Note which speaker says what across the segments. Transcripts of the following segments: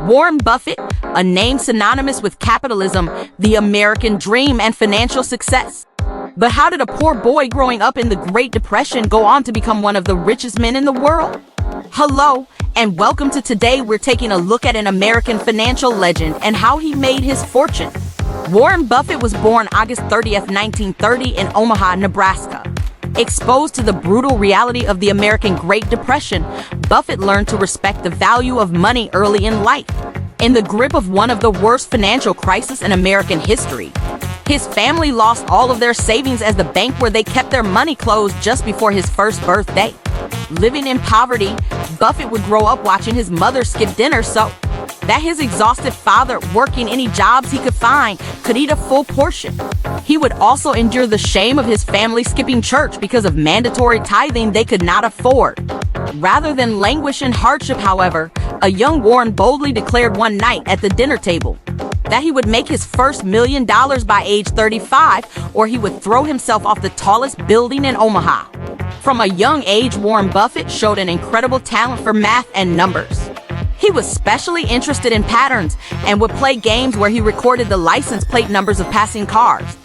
Speaker 1: Warren Buffett, a name synonymous with capitalism, the American dream, and financial success. But how did a poor boy growing up in the Great Depression go on to become one of the richest men in the world? Hello, and welcome to Today. We're taking a look at an American financial legend and how he made his fortune. Warren Buffett was born August 30th, 1930 in Omaha, Nebraska. Exposed to the brutal reality of the American Great Depression, Buffett learned to respect the value of money early in life. In the grip of one of the worst financial crises in American history, his family lost all of their savings as the bank where they kept their money closed just before his first birthday. Living in poverty, Buffett would grow up watching his mother skip dinner so that his exhausted father, working any jobs he could find, could eat a full portion. He would also endure the shame of his family skipping church because of mandatory tithing they could not afford. Rather than languish in hardship, however, a young Warren boldly declared one night at the dinner table that he would make his first $1 million by age 35, or he would throw himself off the tallest building in Omaha. From a young age, Warren Buffett showed an incredible talent for math and numbers. He was specially interested in patterns and would play games where he recorded the license plate numbers of passing cars.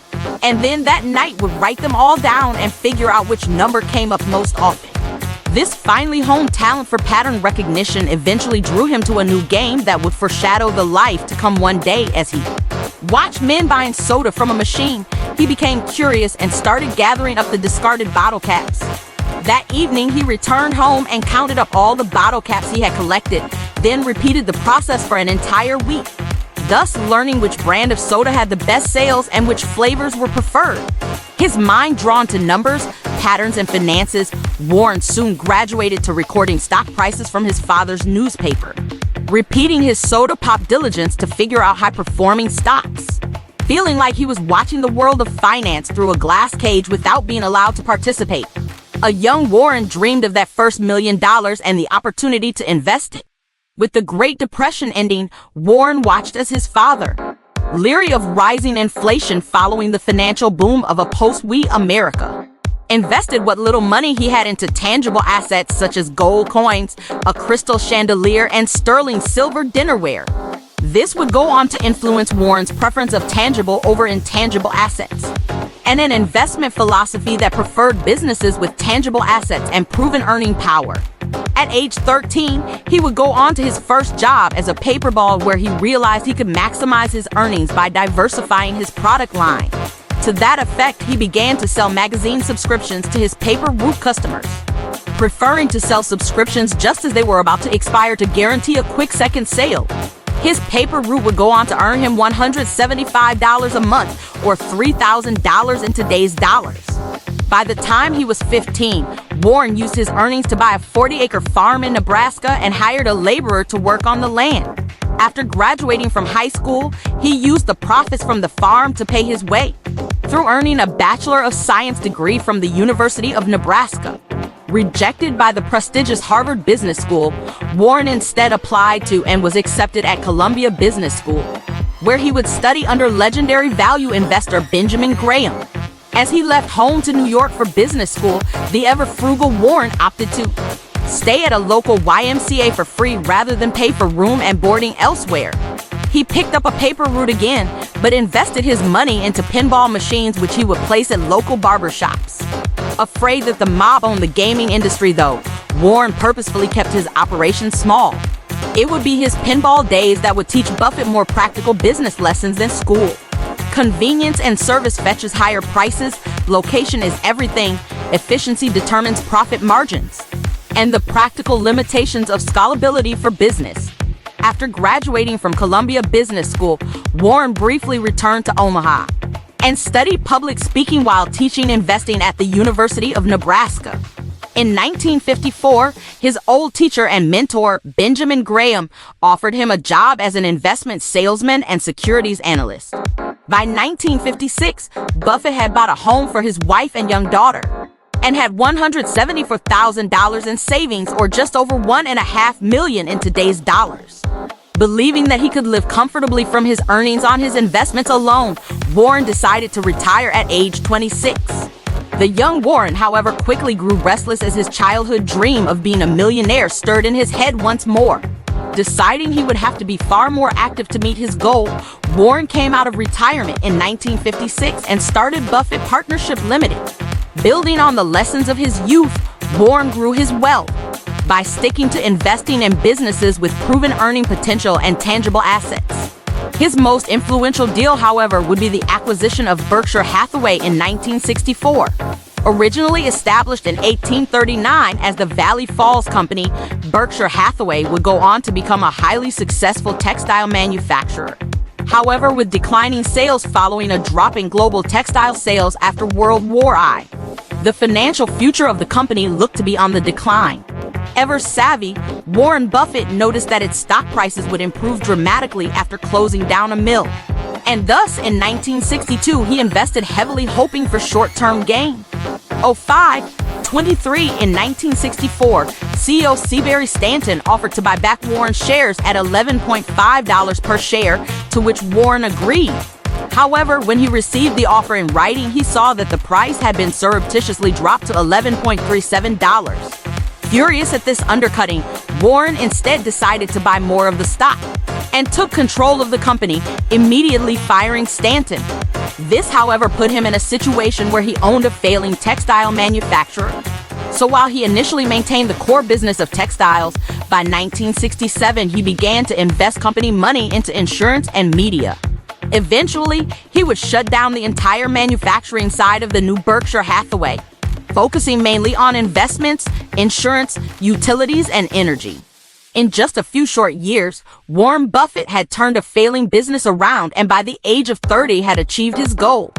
Speaker 1: And then that night would write them all down and figure out which number came up most often. This finely honed talent for pattern recognition eventually drew him to a new game that would foreshadow the life to come one day. As he watched men buying soda from a machine, he became curious and started gathering up the discarded bottle caps. That evening, he returned home and counted up all the bottle caps he had collected, then repeated the process for an entire week, thus learning which brand of soda had the best sales and which flavors were preferred. His mind drawn to numbers, patterns, and finances, Warren soon graduated to recording stock prices from his father's newspaper, repeating his soda pop diligence to figure out high-performing stocks. Feeling like he was watching the world of finance through a glass cage without being allowed to participate, a young Warren dreamed of that first $1 million and the opportunity to invest it. With the Great Depression ending, Warren watched as his father, leery of rising inflation following the financial boom of a post-war America, invested what little money he had into tangible assets such as gold coins, a crystal chandelier, and sterling silver dinnerware. This would go on to influence Warren's preference of tangible over intangible assets, and an investment philosophy that preferred businesses with tangible assets and proven earning power. At age 13, he would go on to his first job as a paperball, where he realized he could maximize his earnings by diversifying his product line. To that effect, he began to sell magazine subscriptions to his paper route customers, preferring to sell subscriptions just as they were about to expire to guarantee a quick second sale. His paper route would go on to earn him $175 a month, or $3,000 in today's dollars. By the time he was 15, Warren used his earnings to buy a 40-acre farm in Nebraska and hired a laborer to work on the land. After graduating from high school, he used the profits from the farm to pay his way, through earning a Bachelor of Science degree from the University of Nebraska. Rejected by the prestigious Harvard Business School, Warren instead applied to and was accepted at Columbia Business School, where he would study under legendary value investor Benjamin Graham. As he left home to New York for business school, the ever-frugal Warren opted to stay at a local YMCA for free rather than pay for room and boarding elsewhere. He picked up a paper route again, but invested his money into pinball machines, which he would place at local barbershops. Afraid that the mob owned the gaming industry, though, Warren purposefully kept his operations small. It would be his pinball days that would teach Buffett more practical business lessons than school. Convenience and service fetches higher prices, location is everything, efficiency determines profit margins, and the practical limitations of scalability for business. After graduating from Columbia Business School, Warren briefly returned to Omaha and studied public speaking while teaching investing at the University of Nebraska. In 1954, his old teacher and mentor, Benjamin Graham, offered him a job as an investment salesman and securities analyst. By 1956, Buffett had bought a home for his wife and young daughter, and had $174,000 in savings, or just over $1.5 million in today's dollars. Believing that he could live comfortably from his earnings on his investments alone, Warren decided to retire at age 26. The young Warren, however, quickly grew restless as his childhood dream of being a millionaire stirred in his head once more. Deciding he would have to be far more active to meet his goal, Warren came out of retirement in 1956 and started Buffett Partnership Limited. Building on the lessons of his youth, Warren grew his wealth by sticking to investing in businesses with proven earning potential and tangible assets. His most influential deal, however, would be the acquisition of Berkshire Hathaway in 1964. Originally established in 1839 as the Valley Falls Company, Berkshire Hathaway would go on to become a highly successful textile manufacturer. However, with declining sales following a drop in global textile sales after World War I, the financial future of the company looked to be on the decline. Ever savvy, Warren Buffett noticed that its stock prices would improve dramatically after closing down a mill. And thus, in 1962, he invested heavily hoping for short-term gain. 23 in 1964, CEO Seabury Stanton offered to buy back Warren's shares at $11.5 per share, to which Warren agreed. However, when he received the offer in writing, he saw that the price had been surreptitiously dropped to $11.37. Furious at this undercutting, Warren instead decided to buy more of the stock and took control of the company, immediately firing Stanton. This, however, put him in a situation where he owned a failing textile manufacturer. So while he initially maintained the core business of textiles, by 1967 he began to invest company money into insurance and media. Eventually, he would shut down the entire manufacturing side of the new Berkshire Hathaway, focusing mainly on investments, insurance, utilities, and energy. In just a few short years, Warren Buffett had turned a failing business around and by the age of 30 had achieved his goal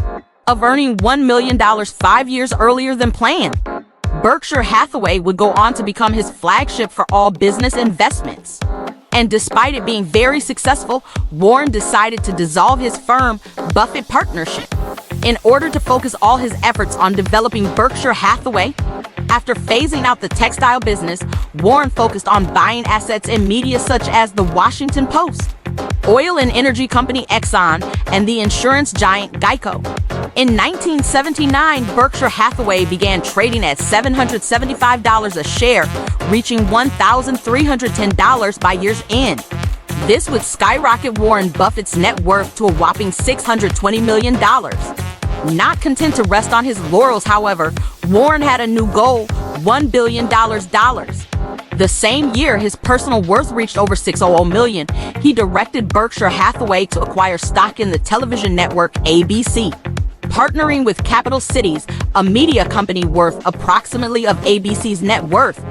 Speaker 1: of earning $1 million 5 years earlier than planned. Berkshire Hathaway would go on to become his flagship for all business investments. And despite it being very successful, Warren decided to dissolve his firm, Buffett Partnership, in order to focus all his efforts on developing Berkshire Hathaway. After phasing out the textile business, Warren focused on buying assets in media such as the Washington Post, oil and energy company Exxon, and the insurance giant Geico. In 1979, Berkshire Hathaway began trading at $775 a share, reaching $1,310 by year's end. This would skyrocket Warren Buffett's net worth to a whopping $620 million. Not content to rest on his laurels, however, Warren had a new goal, $1 billion. The same year his personal worth reached over $600 million, he directed Berkshire Hathaway to acquire stock in the television network ABC. Partnering with Capital Cities, a media company worth approximately of ABC's net worth,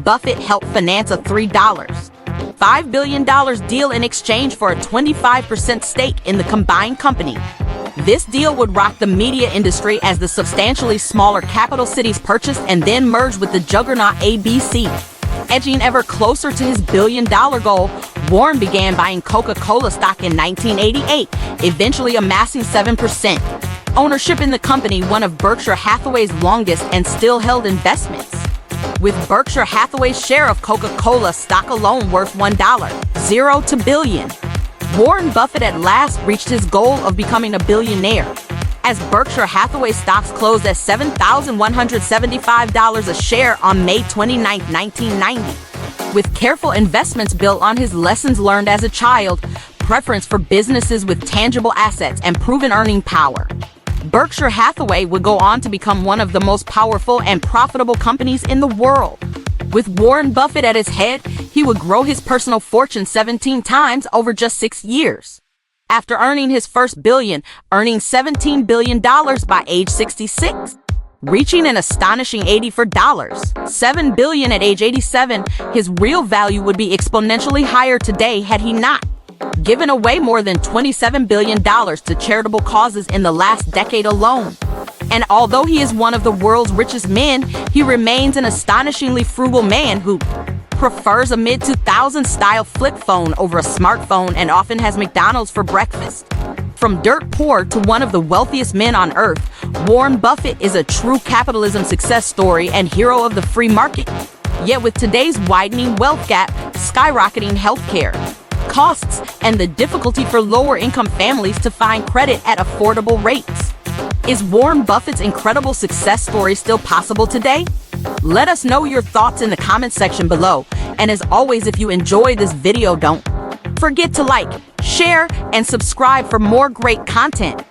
Speaker 1: Buffett helped finance a $5 billion deal in exchange for a 25% stake in the combined company. This deal would rock the media industry as the substantially smaller Capital Cities purchased and then merged with the juggernaut ABC. Edging ever closer to his billion-dollar goal, Warren began buying Coca-Cola stock in 1988, eventually amassing 7% ownership in the company, one of Berkshire Hathaway's longest and still held investments. With Berkshire Hathaway's share of Coca-Cola stock alone worth $1 to billion, Warren Buffett at last reached his goal of becoming a billionaire, as Berkshire Hathaway stocks closed at $7,175 a share on May 29, 1990. With careful investments built on his lessons learned as a child, preference for businesses with tangible assets, and proven earning power, Berkshire Hathaway would go on to become one of the most powerful and profitable companies in the world. With Warren Buffett at his head, he would grow his personal fortune 17 times over just 6 years. After earning his first billion, earning $17 billion by age 66, reaching an astonishing $7 billion at age 87, his real value would be exponentially higher today had he not given away more than $27 billion to charitable causes in the last decade alone. And although he is one of the world's richest men, he remains an astonishingly frugal man who prefers a mid-2000s style flip phone over a smartphone and often has McDonald's for breakfast. From dirt poor to one of the wealthiest men on earth, Warren Buffett is a true capitalism success story and hero of the free market. Yet with today's widening wealth gap, skyrocketing healthcare costs, and the difficulty for lower-income families to find credit at affordable rates, is Warren Buffett's incredible success story still possible today? Let us know your thoughts in the comment section below. And as always, if you enjoy this video, don't forget to like, share, and subscribe for more great content.